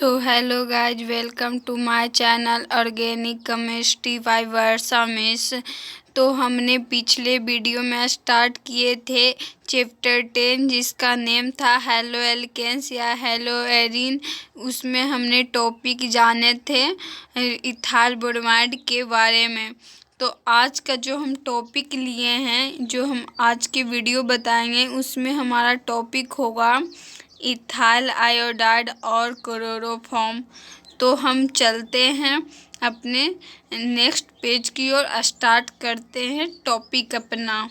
So hello guys, welcome to my channel organic chemistry by Varsha miss. तो हमने पिछले video में स्टार्ट किए थे चैप्टर 10 जिसका नेम था हेलो एल्केन्स या हेलो एरिन। उसमें हमने टॉपिक जाने थे इथाइल ब्रोमाइड के बारे में। तो आज का जो हम टॉपिक लिए हैं, जो हम आज के वीडियो बताएंगे, उसमें हमारा टॉपिक होगा इथाइल आयोडाइड और क्लोरोफॉर्म। तो हम चलते हैं अपने नेक्स्ट पेज की ओर, स्टार्ट करते हैं टॉपिक अपना।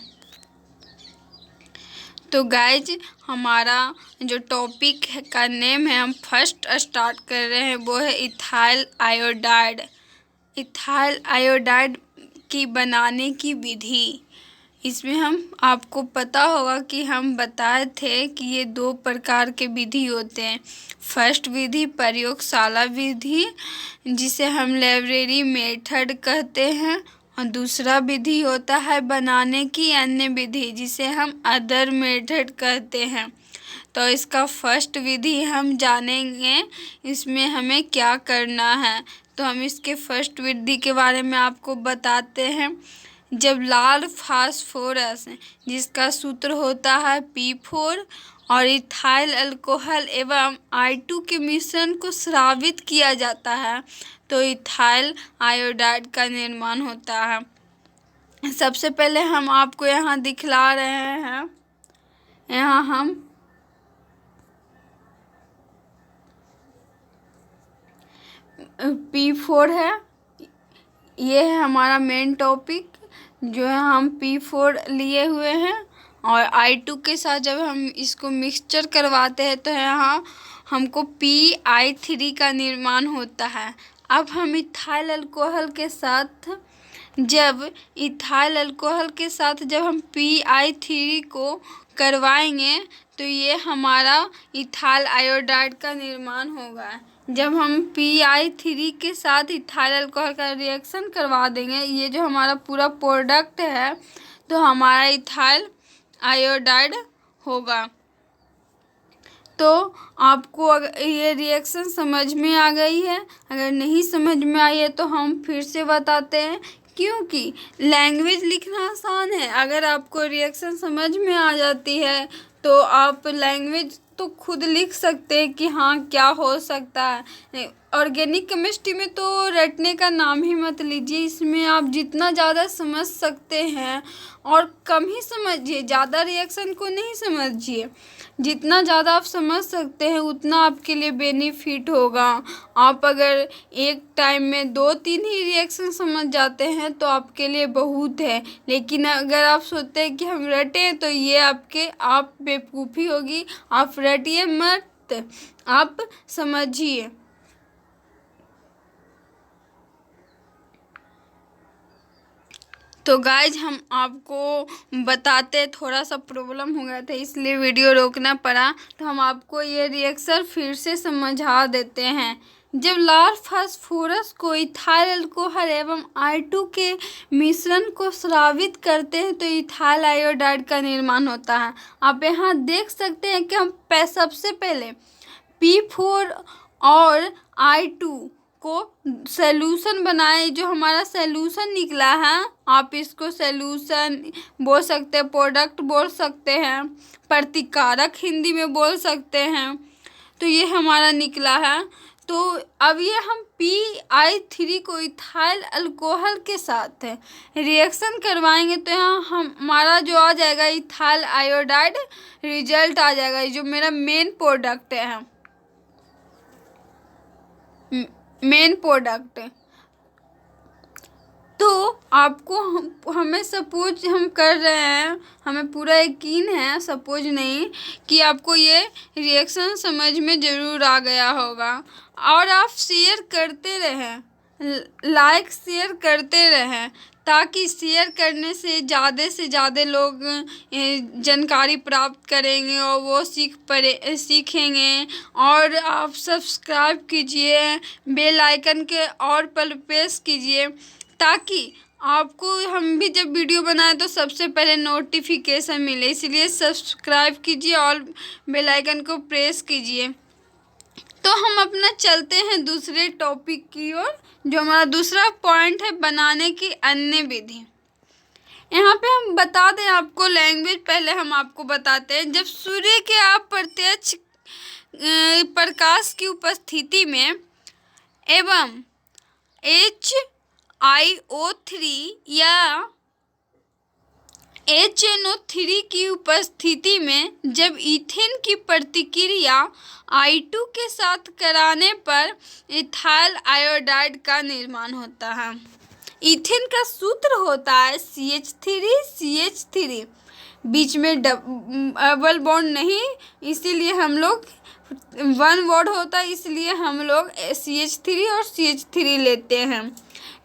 तो गाइज, हमारा जो टॉपिक का नेम है, हम फर्स्ट स्टार्ट कर रहे हैं, वो है इथाइल आयोडाइड। इथाइल आयोडाइड की बनाने की विधि। इसमें हम आपको पता होगा कि हम बताए थे कि ये दो प्रकार के विधि होते हैं। फर्स्ट विधि प्रयोगशाला विधि, जिसे हम लाइब्रेरी मेथड कहते हैं, और दूसरा विधि होता है बनाने की अन्य विधि, जिसे हम अदर मेथड कहते हैं। तो इसका फर्स्ट विधि हम जानेंगे, इसमें हमें क्या करना है। तो हम इसके फर्स्ट विधि के बारे में आपको बताते हैं। जब लाल फास्फोरस, जिसका सूत्र होता है P4, और इथाइल अल्कोहल एवं I2 के मिश्रण को स्रावित किया जाता है, तो इथाइल आयोडाइड का निर्माण होता है। सबसे पहले हम आपको यहाँ दिखला रहे हैं, यहाँ हम P4 है, ये है हमारा मेन टॉपिक, जो है हम P4 लिए हुए हैं। और I2 के साथ जब हम इसको मिक्सचर करवाते हैं, तो यहाँ हमको PI3 का निर्माण होता है। अब हम इथाइल अल्कोहल के साथ जब हम PI3 को करवाएंगे, तो ये हमारा इथाइल आयोडाइड का निर्माण होगा। जब हम PI3 के साथ इथाइल अल्कोहल का रिएक्शन करवा देंगे, ये जो हमारा पूरा प्रोडक्ट है, तो हमारा इथाइल आयोडाइड होगा। तो आपको अगर ये रिएक्शन समझ में आ गई है, अगर नहीं समझ में आई है तो हम फिर से बताते हैं, क्योंकि लैंग्वेज लिखना आसान है। अगर आपको रिएक्शन समझ में आ जाती है तो आप लैंग्वेज तो खुद लिख सकते हैं कि हाँ क्या हो सकता है। ऑर्गेनिक केमिस्ट्री में तो रटने का नाम ही मत लीजिए, इसमें आप जितना ज़्यादा समझ सकते हैं और कम ही समझिए, ज़्यादा रिएक्शन को नहीं समझिए। जितना ज़्यादा आप समझ सकते हैं उतना आपके लिए बेनिफिट होगा। आप अगर एक टाइम में 2-3 ही रिएक्शन समझ जाते हैं तो आपके लिए बहुत है, लेकिन अगर आप सोचते हैं कि हम रटें, तो ये आप बेवकूफ़ी होगी। आप रटिए मत, आप समझिए। तो गाइज, हम आपको बताते, थोड़ा सा प्रॉब्लम हो गया था इसलिए वीडियो रोकना पड़ा। तो हम आपको ये रिएक्शन फिर से समझा देते हैं। जब लाल फास्फोरस को इथाइल अल्कोहल एवं I2 के मिश्रण को स्रावित करते हैं, तो इथाइल आयोडाइड का निर्माण होता है। आप यहाँ देख सकते हैं कि हम सबसे पहले P4 और I2 को सॉल्यूशन बनाए। जो हमारा सॉल्यूशन निकला है, आप इसको सॉल्यूशन बोल सकते हैं, प्रोडक्ट बोल सकते हैं, प्रतिकारक हिंदी में बोल सकते हैं। तो ये हमारा निकला है। तो अब ये हम PI3 को इथाइल अल्कोहल के साथ रिएक्शन करवाएंगे, तो यहाँ हमारा जो आ जाएगा इथाइल आयोडाइड रिजल्ट आ जाएगा, जो मेरा मेन प्रोडक्ट है, मेन प्रोडक्ट। तो आपको हमें सपोज हम कर रहे हैं, हमें पूरा यकीन है, सपोज नहीं, कि आपको ये रिएक्शन समझ में ज़रूर आ गया होगा। और आप शेयर करते रहें, लाइक शेयर करते रहें, ताकि शेयर करने से ज़्यादा लोग जानकारी प्राप्त करेंगे और वो सीखेंगे। और आप सब्सक्राइब कीजिए, बेल आइकन के और पर प्रेस कीजिए, ताकि आपको हम भी जब वीडियो बनाएं तो सबसे पहले नोटिफिकेशन मिले। इसलिए सब्सक्राइब कीजिए और बेल आइकन को प्रेस कीजिए, तो हम अपना चलते हैं दूसरे टॉपिक की ओर, जो हमारा दूसरा पॉइंट है बनाने की अन्य विधि। यहाँ पे हम बता दें आपको लैंग्वेज, पहले हम आपको बताते हैं। जब सूर्य के अप्रत्यक्ष प्रकाश की उपस्थिति में एवं HiO3 या HNO3 की उपस्थिति में जब ईथेन की प्रतिक्रिया I2 के साथ कराने पर इथाइल आयोडाइड का निर्माण होता है। ईथेन का सूत्र होता है CH3CH3, बीच में डबल बॉन्ड नहीं, इसीलिए हम लोग वन वर्ड होता है, इसलिए हम लोग CH3 और CH3 लेते हैं।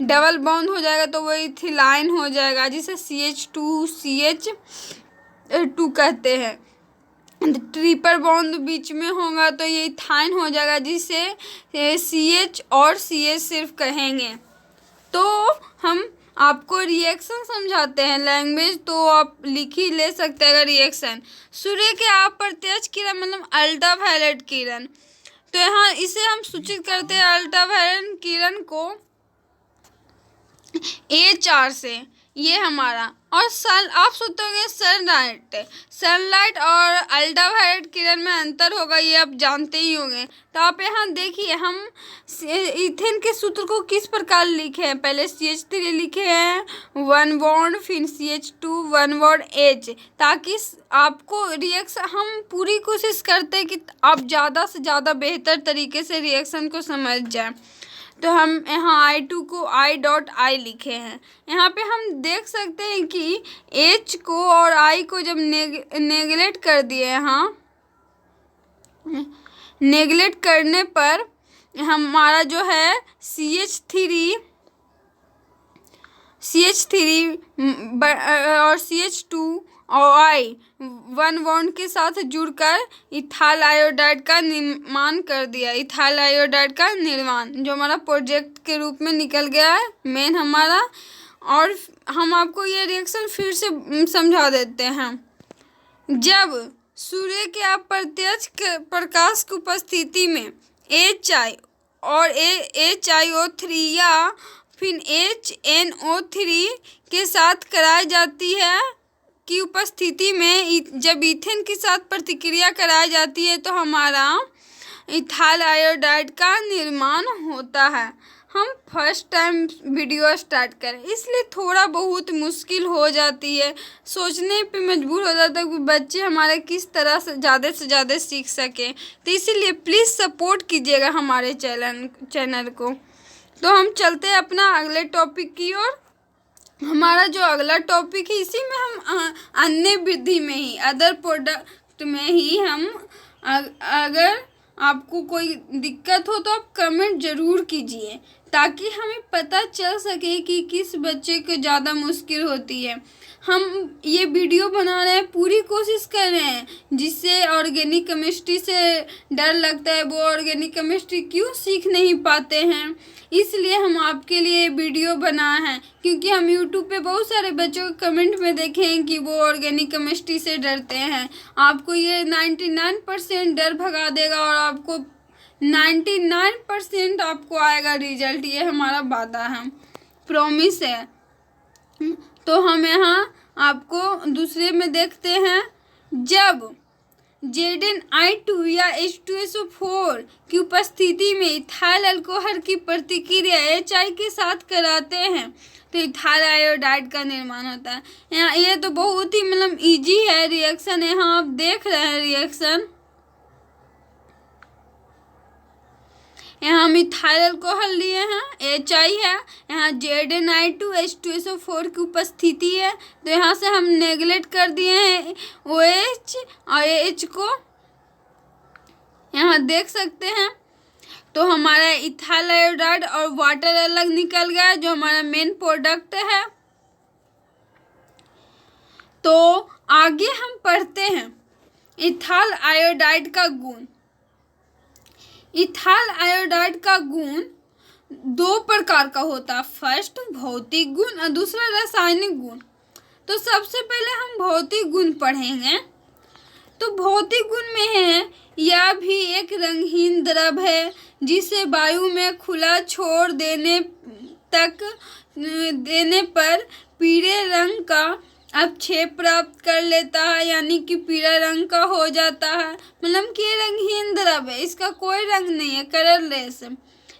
डबल बॉन्ड हो जाएगा तो वो इथिलाइन हो जाएगा, जिसे CH2CH2 कहते हैं। ट्रिपल बॉन्ड बीच में होगा तो ये इथाइन हो जाएगा, जिसे CH और CH सिर्फ कहेंगे। तो हम आपको रिएक्शन समझाते हैं, लैंग्वेज तो आप लिख ही ले सकते हैं। अगर रिएक्शन सूर्य के अप्रत्यक्ष किरण मतलब अल्ट्रावायलेट किरण, तो यहाँ इसे हम सूचित करते हैं अल्ट्रावायलेट किरण को HR से, ये हमारा। और सन, आप सोचते होंगे सनलाइट और अल्ट्रावायलेट किरण में अंतर होगा, ये आप जानते ही होंगे। तो आप यहाँ देखिए, हम ईथेन के सूत्र को किस प्रकार लिखे हैं। पहले CH3 लिखे हैं वन बॉन्ड, फिर CH2 वन बॉन्ड H, ताकि आपको रिएक्शन, हम पूरी कोशिश करते हैं कि आप ज़्यादा से ज़्यादा बेहतर तरीके से रिएक्शन को समझ जाएं। तो हम यहाँ I2 को I.I लिखे हैं। यहाँ पे हम देख सकते हैं कि H को और I को जब नेगलेक्ट कर दिए, यहाँ नेगलेक्ट करने पर हमारा जो है CH3 और CH2 और I वन बॉन्ड के साथ जुड़कर इथाइल आयोडाइड का निर्माण कर दिया। इथाइल आयोडाइड का निर्माण जो हमारा प्रोजेक्ट के रूप में निकल गया है मेन हमारा। और हम आपको ये रिएक्शन फिर से समझा देते हैं। जब सूर्य के अप्रत्यक्ष प्रकाश की उपस्थिति में HI और HiO3 या फिर HNO3 के साथ कराई जाती है की उपस्थिति में जब ईथेन के साथ प्रतिक्रिया कराई जाती है तो हमारा इथाइल आयोडाइड का निर्माण होता है। हम फर्स्ट टाइम वीडियो स्टार्ट करें, इसलिए थोड़ा बहुत मुश्किल हो जाती है, सोचने पे मजबूर हो जाता है कि बच्चे हमारे किस तरह से ज़्यादा सीख सकें। तो इसीलिए प्लीज़ सपोर्ट कीजिएगा हमारे चैनल को। तो हम चलते हैं अपना अगले टॉपिक की ओर। हमारा जो अगला टॉपिक है, इसी में हम अन्य विधि में ही, अदर प्रोडक्ट में ही हम, अगर आपको कोई दिक्कत हो तो आप कमेंट ज़रूर कीजिए, ताकि हमें पता चल सके कि किस बच्चे को ज़्यादा मुश्किल होती है। हम ये वीडियो बना रहे हैं, पूरी कोशिश कर रहे हैं, जिससे ऑर्गेनिक केमिस्ट्री से डर लगता है, वो ऑर्गेनिक केमिस्ट्री क्यों सीख नहीं पाते हैं, इसलिए हम आपके लिए वीडियो बनाए हैं। क्योंकि हम यूट्यूब पे बहुत सारे बच्चों के कमेंट में देखे हैं कि वो ऑर्गेनिक केमिस्ट्री से डरते हैं। आपको ये 99% डर भगा देगा और आपको 99% आपको आएगा रिजल्ट, ये हमारा वादा है, प्रॉमिस है। तो हम यहाँ आपको दूसरे में देखते हैं। जब ZnI2 या H2SO4 की उपस्थिति में इथाइल अल्कोहल की प्रतिक्रिया HI के साथ कराते हैं तो इथाइल आयोडाइड का निर्माण होता है। यहाँ ये तो बहुत ही मतलब इजी है रिएक्शन। यहाँ आप देख रहे हैं रिएक्शन, यहाँ हम इथाइल अल्कोहल लिए हैं, HI है, यहाँ ZnI2 H2SO4 की उपस्थिति है, तो यहाँ से हम नेगलेक्ट कर दिए हैं OH और H को, यहाँ देख सकते हैं। तो हमारा इथाइल आयोडाइड और वाटर अलग निकल गया, जो हमारा मेन प्रोडक्ट है। तो आगे हम पढ़ते हैं इथाइल आयोडाइड का गुण। इथाइल आयोडाइड का गुण दो प्रकार का होता है, फर्स्ट भौतिक गुण और दूसरा रासायनिक गुण। तो सबसे पहले हम भौतिक गुण पढ़ेंगे। तो भौतिक गुण में है, यह भी एक रंगहीन द्रव है जिसे वायु में खुला छोड़ देने पर पीले रंग का अवक्षेप प्राप्त कर लेता है, यानी कि पीला रंग का हो जाता है। मतलब कि ये रंगहीन द्रव है, इसका कोई रंग नहीं है, कलरलेस है।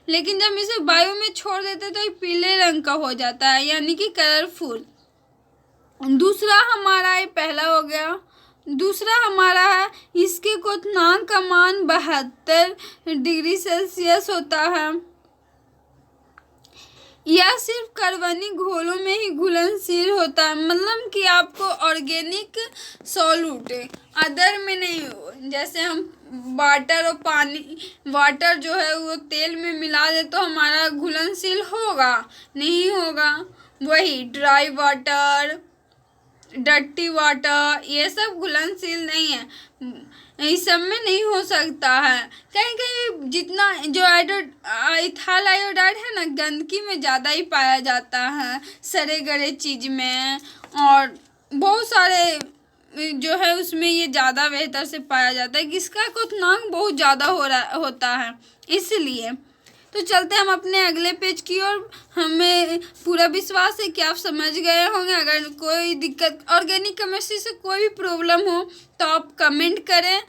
लेकिन जब इसे वायु में छोड़ देते हैं तो ये पीले रंग का हो जाता है, यानी कि कलरफुल। दूसरा हमारा, ये पहला हो गया। दूसरा हमारा है, इसके क्वथनांक का मान 72 डिग्री सेल्सियस होता है। यह सिर्फ कार्बनिक घोलों में ही घुलनशील होता है, मतलब कि आपको ऑर्गेनिक सॉल्यूट अदर में नहीं हो। जैसे हम वाटर और पानी, वाटर जो है वो तेल में मिला दे तो हमारा घुलनशील होगा? नहीं होगा। वही ड्राई वाटर, डर्टी वाटर, ये सब घुलनशील नहीं है, इस सब में नहीं हो सकता है। कहीं कहीं जितना जो इथाइल आयोडाइड है ना, गंदगी में ज़्यादा ही पाया जाता है, सड़े गले चीज़ में, और बहुत सारे जो है उसमें ये ज़्यादा बेहतर से पाया जाता है, जिसका क्वथनांक बहुत ज़्यादा होता है, इसलिए। तो चलते हम अपने अगले पेज की ओर। हमें पूरा विश्वास है कि आप समझ गए होंगे। अगर कोई दिक्कत, ऑर्गेनिक केमिस्ट्री से कोई भी प्रॉब्लम हो तो आप कमेंट करें,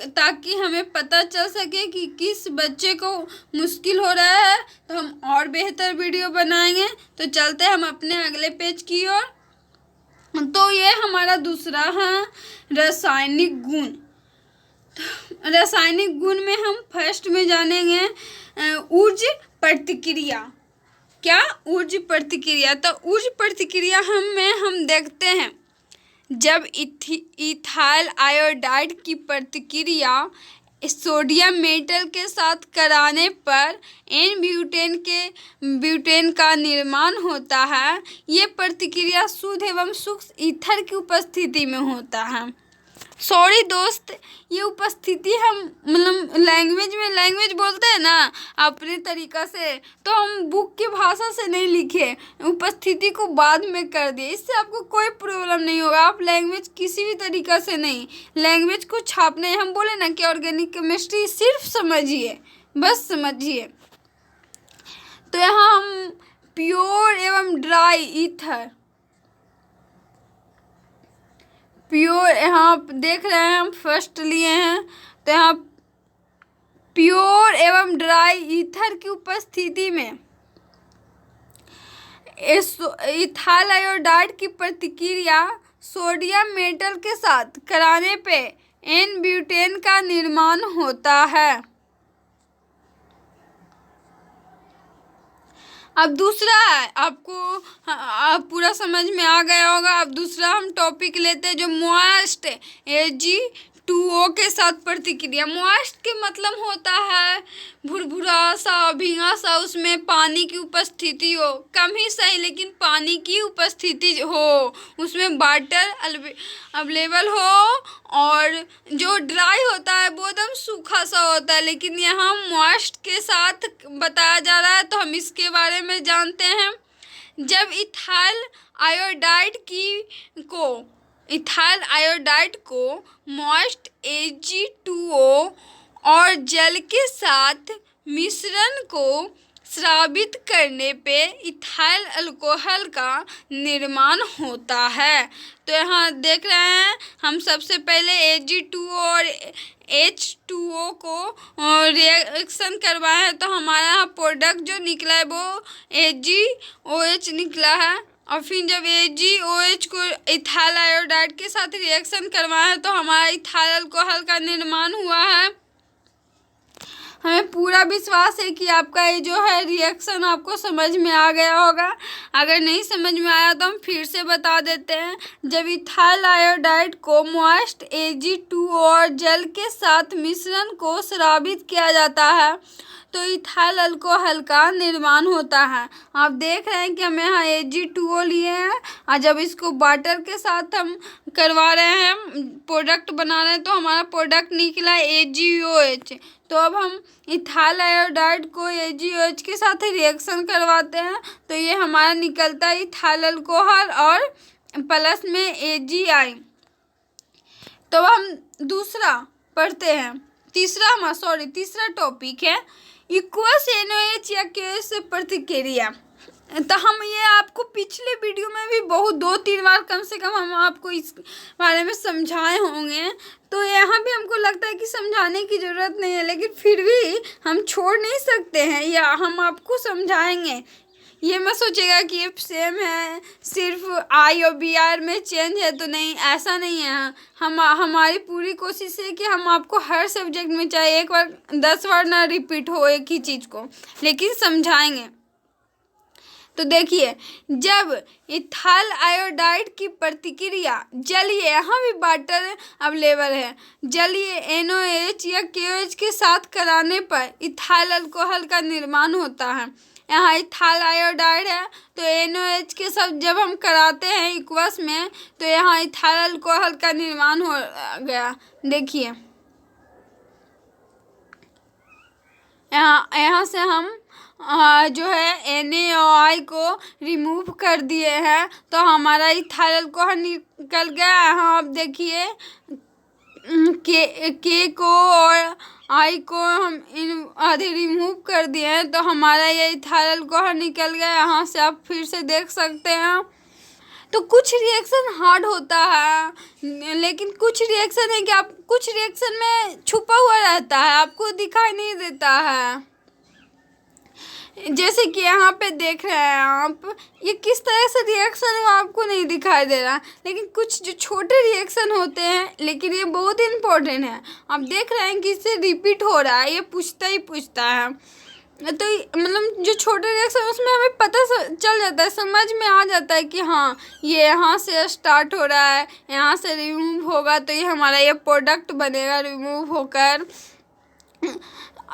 ताकि हमें पता चल सके कि किस बच्चे को मुश्किल हो रहा है, तो हम और बेहतर वीडियो बनाएंगे। तो चलते हम अपने अगले पेज की ओर। तो ये हमारा दूसरा है रासायनिक गुण। रासायनिक गुण में हम फर्स्ट में जानेंगे ऊर्जा प्रतिक्रिया। क्या? ऊर्जा प्रतिक्रिया। तो ऊर्जा प्रतिक्रिया हम देखते हैं, जब इथाइल आयोडाइड की प्रतिक्रिया सोडियम मेटल के साथ कराने पर ब्यूटेन का निर्माण होता है। ये प्रतिक्रिया शुद्ध एवं सूक्ष्म ईथर की उपस्थिति में होता है। सॉरी दोस्त, ये उपस्थिति हम मतलब लैंग्वेज बोलते हैं ना अपने तरीक़ा से, तो हम बुक की भाषा से नहीं लिखे, उपस्थिति को बाद में कर दिए। इससे आपको कोई प्रॉब्लम नहीं होगा। आप लैंग्वेज किसी भी तरीक़ा से नहीं, लैंग्वेज को छापने, हम बोले ना कि ऑर्गेनिक केमिस्ट्री सिर्फ समझिए, बस समझिए। तो यहाँ हम प्योर एवं ड्राई ईथर, प्योर यहाँ आप देख रहे हैं, हम फर्स्ट लिए हैं। तो यहाँ प्योर एवं ड्राई ईथर की उपस्थिति में इथाइल आयोडाइड की प्रतिक्रिया सोडियम मेटल के साथ कराने पे एन ब्यूटेन का निर्माण होता है। अब दूसरा है, आपको पूरा समझ में आ गया होगा। अब दूसरा हम टॉपिक लेते हैं, जो मॉइस्ट Ag2O के साथ प्रतिक्रिया। मॉइस्ट के मतलब होता है भुरभुरा सा, भीगा सा, उसमें पानी की उपस्थिति हो, कम ही सही लेकिन पानी की उपस्थिति हो, उसमें वाटर अवेलेबल हो। और जो ड्राई होता है वो एकदम सूखा सा होता है, लेकिन यहाँ मॉइस्ट के साथ बताया जा रहा है, तो हम इसके बारे में जानते हैं। जब इथाइल आयोडाइड को मॉइस्ट Ag2O और जल के साथ मिश्रण को स्रावित करने पे इथाइल अल्कोहल का निर्माण होता है। तो यहाँ देख रहे हैं, हम सबसे पहले Ag2O और H2O को रिएक्शन करवाए हैं, तो हमारा यहाँ प्रोडक्ट जो निकला है वो AgOH निकला है। और फिर जब AgOH को इथाइल आयोडाइड के साथ रिएक्शन करवाए हैं, तो हमारा इथाइल अल्कोहल का निर्माण हुआ है। हमें पूरा विश्वास है कि आपका ये जो है रिएक्शन आपको समझ में आ गया होगा। अगर नहीं समझ में आया तो हम फिर से बता देते हैं। जब इथाइल आयोडाइड को मॉइस्ट Ag2O और जल के साथ मिश्रण को स्रावित किया जाता है, तो इथाइल अल्कोहल का निर्माण होता है। आप देख रहे हैं कि हम यहाँ Ag2O लिए हैं, और जब इसको वाटर के साथ हम करवा रहे हैं, प्रोडक्ट बना रहे हैं, तो हमारा प्रोडक्ट निकला AgOH। तो अब हम इथाइल आयोडाइड को AgOH के साथ रिएक्शन करवाते हैं, तो ये हमारा निकलता है इथाइल अल्कोहल और प्लस में AgI। तो हम दूसरा पढ़ते हैं। तीसरा टॉपिक है इक्वस NaOH या KOH से प्रतिक्रिया। तो हम ये आपको पिछले वीडियो में भी बहुत 2-3 बार कम से कम हम आपको इस बारे में समझाए होंगे, तो यहाँ भी हमको लगता है कि समझाने की ज़रूरत नहीं है, लेकिन फिर भी हम छोड़ नहीं सकते हैं या हम आपको समझाएंगे। ये मत सोचेगा कि ये सेम है, सिर्फ आई और BR में चेंज है, तो नहीं, ऐसा नहीं है। हमारी पूरी कोशिश है कि हम आपको हर सब्जेक्ट में चाहे एक बार 10 बार ना रिपीट हो एक ही चीज़ को, लेकिन समझाएंगे। तो देखिए, जब इथाइल आयोडाइड की प्रतिक्रिया जलीय, यहाँ भी वाटर अवेलेबल है, जलीय NaOH या KOH के साथ कराने पर इथाइल अल्कोहल का निर्माण होता है। यहाँ इथाइल आयोडाइड है, तो NaOH के साथ जब हम कराते हैं इक्वस में, तो यहाँ इथाइल अल्कोहल का निर्माण हो गया। देखिए, यहाँ से हम जो है NaOI को रिमूव कर दिए हैं, तो हमारा इथाइल अल्कोहल निकल गया। यहाँ आप देखिए, के को और आई को हम आधे रिमूव कर दिए हैं, तो हमारा ये इथाइल अल्कोहल निकल गया। यहाँ से आप फिर से देख सकते हैं। तो कुछ रिएक्शन हार्ड होता है, लेकिन कुछ रिएक्शन है कि कुछ रिएक्शन में छुपा हुआ रहता है, आपको दिखाई नहीं देता है। जैसे कि यहाँ पे देख रहे हैं आप, ये किस तरह से रिएक्शन है आपको नहीं दिखाई दे रहा, लेकिन कुछ जो छोटे रिएक्शन होते हैं, लेकिन ये बहुत इम्पोर्टेंट है। आप देख रहे हैं कि इससे रिपीट हो रहा है, ये पूछता है। तो मतलब जो छोटे रिएक्शन उसमें हमें पता चल जाता है, समझ में आ जाता है कि हाँ, ये यहाँ से स्टार्ट हो रहा है, यहाँ से रिमूव होगा, तो ये हमारा ये प्रोडक्ट बनेगा रिमूव होकर।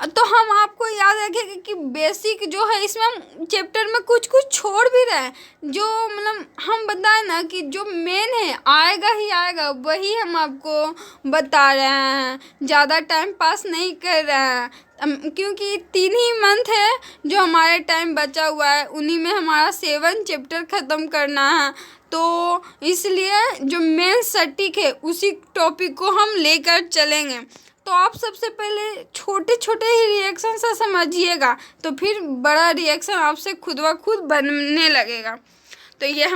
तो हम आपको याद रखेंगे कि बेसिक जो है, इसमें हम चैप्टर में कुछ छोड़ भी रहे हैं, जो मतलब हम बताएं ना कि जो मेन है आएगा ही आएगा, वही हम आपको बता रहे हैं। ज़्यादा टाइम पास नहीं कर रहे हैं, क्योंकि 3 ही मंथ है जो हमारे टाइम बचा हुआ है, उन्हीं में हमारा 7 चैप्टर ख़त्म करना है। तो इसलिए जो मेन सटीक है उसी टॉपिक को हम लेकर चलेंगे। तो आप सबसे पहले छोटे छोटे ही रिएक्शन से समझिएगा, तो फिर बड़ा रिएक्शन आपसे खुद ब खुद बनने लगेगा। तो ये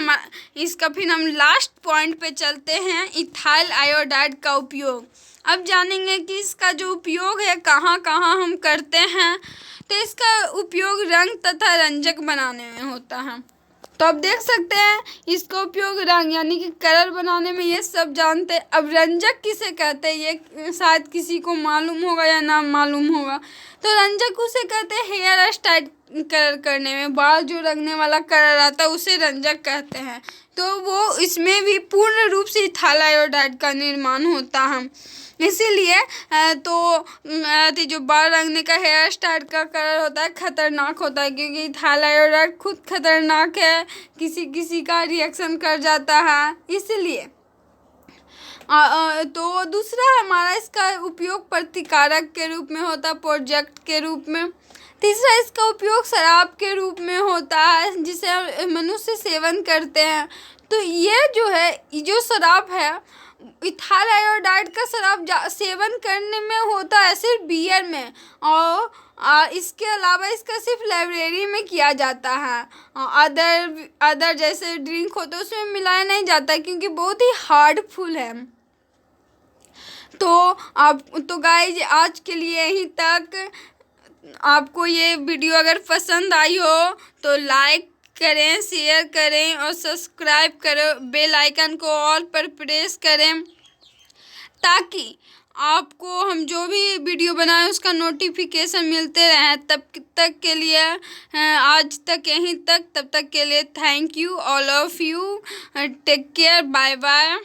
इसका फिर हम लास्ट पॉइंट पे चलते हैं, इथाइल आयोडाइड का उपयोग। अब जानेंगे कि इसका जो उपयोग है कहाँ कहाँ हम करते हैं। तो इसका उपयोग रंग तथा रंजक बनाने में होता है। तो आप देख सकते हैं इसका उपयोग रंग यानी कि कलर बनाने में, ये सब जानते हैं। अब रंजक किसे कहते हैं ये शायद किसी को मालूम होगा या ना मालूम होगा। तो रंजक उसे कहते हैं हेयर स्टाइल कलर करने में, बाल जो रंगने वाला कलर आता है उसे रंजक कहते हैं। तो वो इसमें भी पूर्ण रूप से इथाइल आयोडाइड का निर्माण होता है। इसीलिए तो जो बाल रंगने का हेयर स्टाइल का कलर होता है खतरनाक होता है, क्योंकि इथाइल आयोडाइड खुद खतरनाक है, किसी का रिएक्शन कर जाता है। इसलिए तो दूसरा हमारा इसका उपयोग प्रतिकारक के रूप में होता है, प्रोडक्ट के रूप में। तीसरा इसका उपयोग शराब के रूप में होता है, जिसे मनुष्य सेवन करते हैं। तो ये जो है, जो शराब है, इथाइल आयोडाइड का शराब सेवन करने में होता है सिर्फ बियर में, और इसके अलावा इसका सिर्फ लाइब्रेरी में किया जाता है। अदर जैसे ड्रिंक होते उसमें मिलाया नहीं जाता, क्योंकि बहुत ही हार्मफुल है। तो गाइज आज के लिए यहीं तक। आपको ये वीडियो अगर पसंद आई हो तो लाइक करें, शेयर करें और सब्सक्राइब करें, बेल आइकन को ऑल पर प्रेस करें, ताकि आपको हम जो भी वीडियो बनाएं उसका नोटिफिकेशन मिलते रहे। तब तक के लिए आज तक यहीं तक, तब तक के लिए thank you all of you, take care, bye bye.